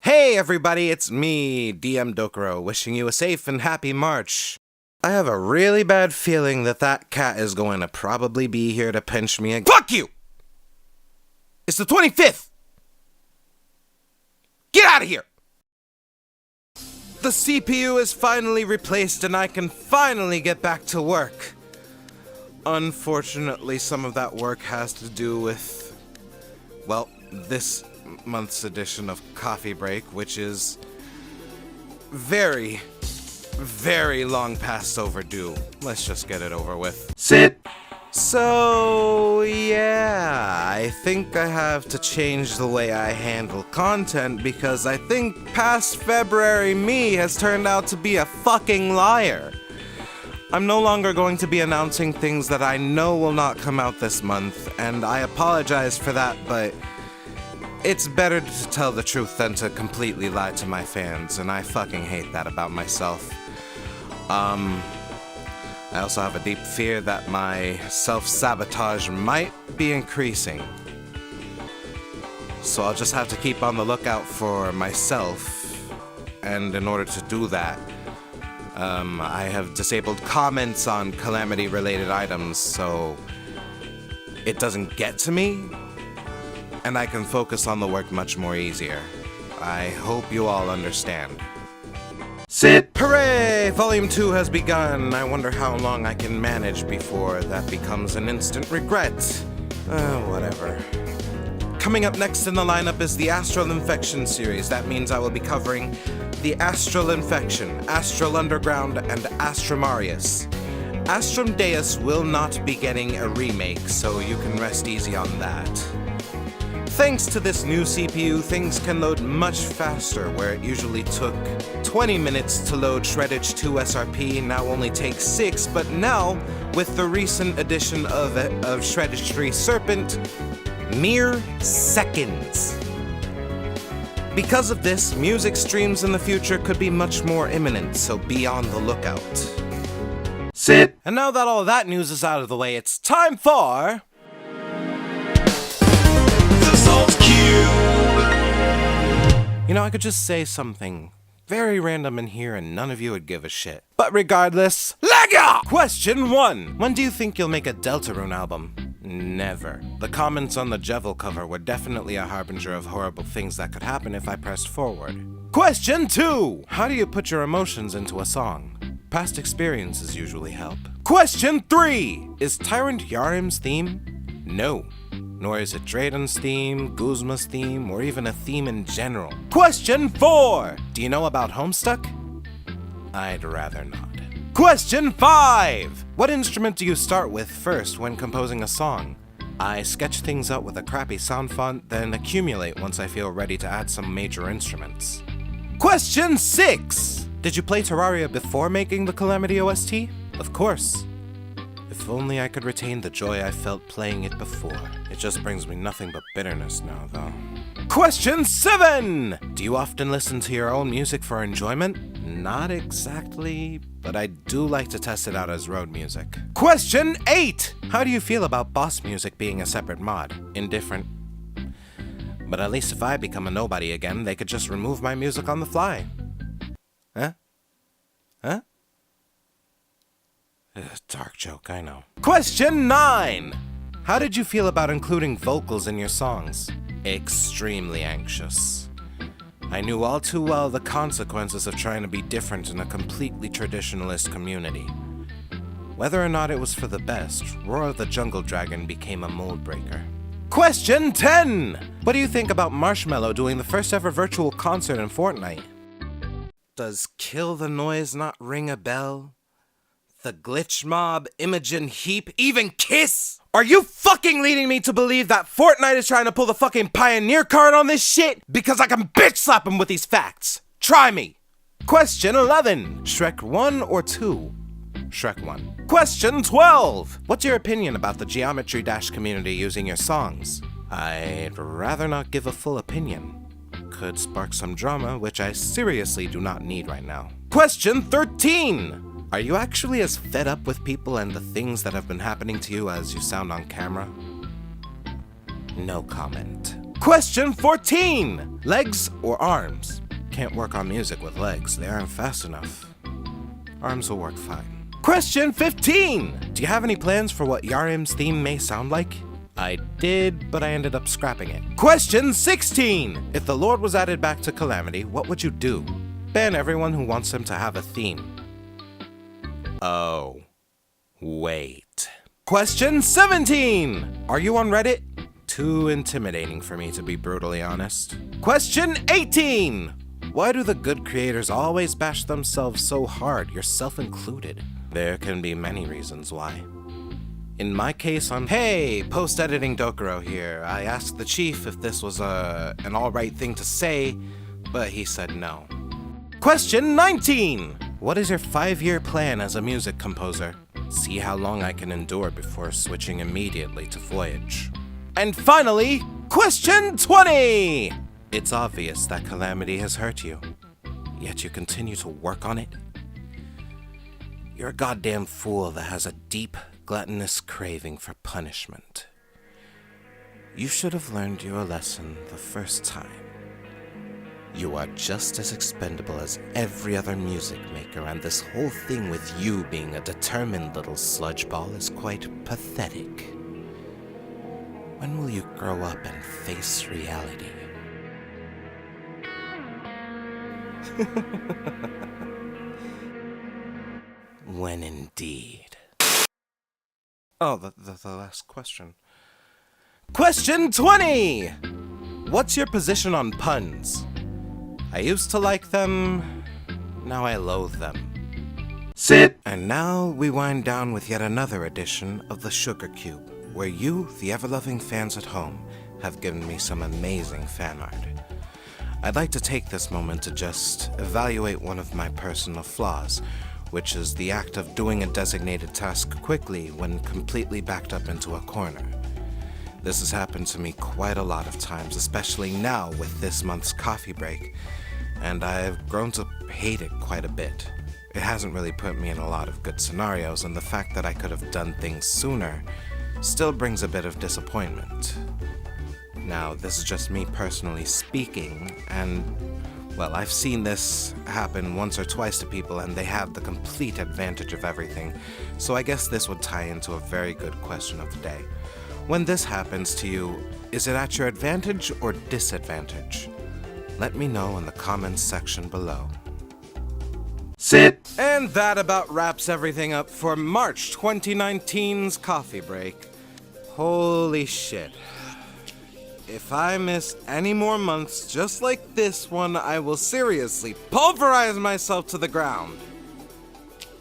Hey everybody, it's me, DM Dokuro, wishing you a safe and happy March. I have a really bad feeling that cat is going to probably be here to pinch me again. Fuck you! It's the 25th! Get out of here! The CPU is finally replaced and I can finally get back to work. Unfortunately, some of that work has to do with, well, this month's edition of Coffee Break, which is very, very long past overdue. Let's just get it over with. Sit! So, yeah, I think I have to change the way I handle content because I think past February me has turned out to be a fucking liar. I'm no longer going to be announcing things that I know will not come out this month, and I apologize for that, but it's better to tell the truth than to completely lie to my fans, and I fucking hate that about myself. I also have a deep fear that my self-sabotage might be increasing. So I'll just have to keep on the lookout for myself, and in order to do that, I have disabled comments on Calamity-related items so it doesn't get to me, and I can focus on the work much more easier. I hope you all understand. Sit! Hooray! Volume 2 has begun. I wonder how long I can manage before that becomes an instant regret. Whatever. Coming up next in the lineup is the Astral Infection series. That means I will be covering the Astral Infection, Astral Underground, and Astromarius. Astrum Deus will not be getting a remake, so you can rest easy on that. Thanks to this new CPU, things can load much faster, where it usually took 20 minutes to load Shreddage 2 SRP, now only takes 6, but now, with the recent addition of Shreddage 3 Serpent, mere seconds. Because of this, music streams in the future could be much more imminent, so be on the lookout. Sit! And now that all that news is out of the way, it's time for... You know, I could just say something very random in here and none of you would give a shit. But regardless, Lega! Question 1. When do you think you'll make a Deltarune album? Never. The comments on the Jevil cover were definitely a harbinger of horrible things that could happen if I pressed forward. Question 2. How do you put your emotions into a song? Past experiences usually help. Question 3. Is Tyrant Yarim's theme? No. Nor is it Drayden's theme, Guzma's theme, or even a theme in general. Question 4! Do you know about Homestuck? I'd rather not. Question 5! What instrument do you start with first when composing a song? I sketch things out with a crappy sound font, then accumulate once I feel ready to add some major instruments. Question 6! Did you play Terraria before making the Calamity OST? Of course. If only I could retain the joy I felt playing it before. It just brings me nothing but bitterness now, though. Question 7! Do you often listen to your own music for enjoyment? Not exactly, but I do like to test it out as road music. Question 8! How do you feel about boss music being a separate mod? Indifferent. But at least if I become a nobody again, they could just remove my music on the fly. Huh? Huh? Dark joke, I know. Question 9! How did you feel about including vocals in your songs? Extremely anxious. I knew all too well the consequences of trying to be different in a completely traditionalist community. Whether or not it was for the best, Roar of the Jungle Dragon became a mold breaker. Question 10! What do you think about Marshmello doing the first ever virtual concert in Fortnite? Does Kill the Noise not ring a bell? The Glitch Mob, Imogen Heap, even Kiss? Are you fucking leading me to believe that Fortnite is trying to pull the fucking Pioneer card on this shit? Because I can bitch slap him with these facts. Try me. Question 11. Shrek 1 or 2? Shrek 1. Question 12. What's your opinion about the Geometry Dash community using your songs? I'd rather not give a full opinion. Could spark some drama, which I seriously do not need right now. Question 13. Are you actually as fed up with people and the things that have been happening to you as you sound on camera? No comment. Question 14. Legs or arms? Can't work on music with legs. They aren't fast enough. Arms will work fine. Question 15. Do you have any plans for what Yarim's theme may sound like? I did, but I ended up scrapping it. Question 16. If the Lord was added back to Calamity, what would you do? Ban everyone who wants him to have a theme. Oh. Wait. Question 17. Are you on Reddit? Too intimidating for me, to be brutally honest. Question 18. Why do the good creators always bash themselves so hard, yourself included? There can be many reasons why. In my case, Hey, post-editing Dokuro here. I asked the chief if this was an alright thing to say, but he said no. Question 19. What is your 5-year plan as a music composer? See how long I can endure before switching immediately to Voyage. And finally, question 20! It's obvious that Calamity has hurt you, yet you continue to work on it. You're a goddamn fool that has a deep, gluttonous craving for punishment. You should have learned your lesson the first time. You are just as expendable as every other music maker, and this whole thing with you being a determined little sludge ball is quite pathetic. When will you grow up and face reality? When indeed. Oh, the last question. Question 20! What's your position on puns? I used to like them, now I loathe them. Sit. And now we wind down with yet another edition of the Sugar Cube, where you, the ever-loving fans at home, have given me some amazing fan art. I'd like to take this moment to just evaluate one of my personal flaws, which is the act of doing a designated task quickly when completely backed up into a corner. This has happened to me quite a lot of times, especially now with this month's coffee break, and I've grown to hate it quite a bit. It hasn't really put me in a lot of good scenarios, and the fact that I could have done things sooner still brings a bit of disappointment. Now, this is just me personally speaking, and, well, I've seen this happen once or twice to people, and they have the complete advantage of everything, so I guess this would tie into a very good question of the day. When this happens to you, is it at your advantage or disadvantage? Let me know in the comments section below. Sit. And that about wraps everything up for March 2019's coffee break. Holy shit. If I miss any more months just like this one, I will seriously pulverize myself to the ground.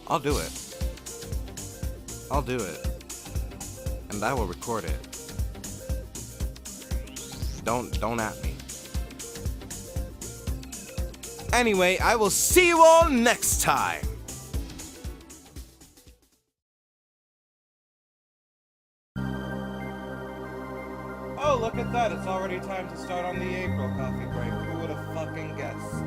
I'll do it. I'll do it. And I will record it. Don't at me. Anyway, I will see you all next time. Oh, look at that. It's already time to start on the April coffee break. Who would have fucking guessed?